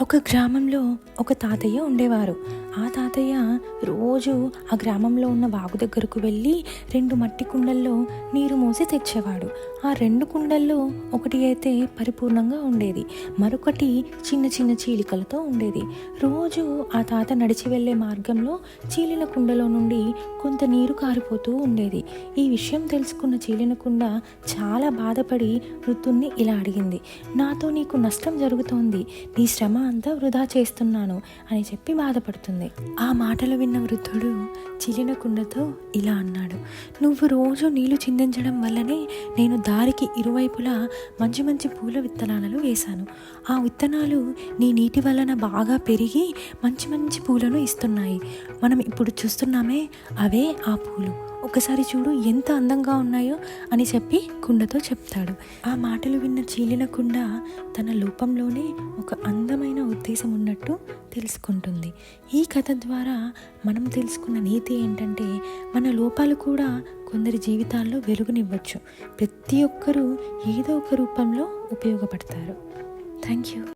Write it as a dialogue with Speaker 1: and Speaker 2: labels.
Speaker 1: ఒక గ్రామంలో ఒక తాతయ్య ఉండేవారు. ఆ తాతయ్య రోజు ఆ గ్రామంలో ఉన్న వాగు దగ్గరకు వెళ్ళి 2 మట్టి కుండల్లో నీరు మోసి తెచ్చేవాడు. ఆ 2 కుండల్లో ఒకటి అయితే పరిపూర్ణంగా ఉండేది, మరొకటి చిన్న చిన్న చీలికలతో ఉండేది. రోజు ఆ తాత నడిచి వెళ్ళే మార్గంలో చీలిన కుండలో నుండి కొంత నీరు కారిపోతూ ఉండేది. ఈ విషయం తెలుసుకున్న చీలిన కుండ చాలా బాధపడి వృద్ధుణ్ణి ఇలా అడిగింది: నాతో నీకు నష్టం జరుగుతోంది, నీ శ్రమ అంతా వృధా చేస్తున్నాను అని చెప్పి బాధపడుతుంది. ఆ మాటలు విన్న వృద్ధుడు చిలిన కుండతో ఇలా అన్నాడు: నువ్వు రోజు నీళ్లు చిందించడం వల్లనే నేను దారికి ఇరువైపులా మంచి మంచి పూల విత్తనాలను వేశాను. ఆ విత్తనాలు నీ నీటి వలన బాగా పెరిగి మంచి మంచి పూలను ఇస్తున్నాయి. మనం ఇప్పుడు చూస్తున్నామే, అవే ఆ పూలు. ఒకసారి చూడు ఎంత అందంగా ఉన్నాయో అని చెప్పి కుండతో చెప్తాడు. ఆ మాటలు విన్న చీలిన కుండ తన లోపంలోనే ఒక అందమైన ఉద్దేశం ఉన్నట్టు తెలుసుకుంటుంది. ఈ కథ ద్వారా మనం తెలుసుకున్న నీతి ఏంటంటే, మన లోపాలు కూడా కొందరి జీవితాల్లో వెలుగునివ్వచ్చు. ప్రతి ఒక్కరూ ఏదో ఒక రూపంలో ఉపయోగపడతారు. Thank you.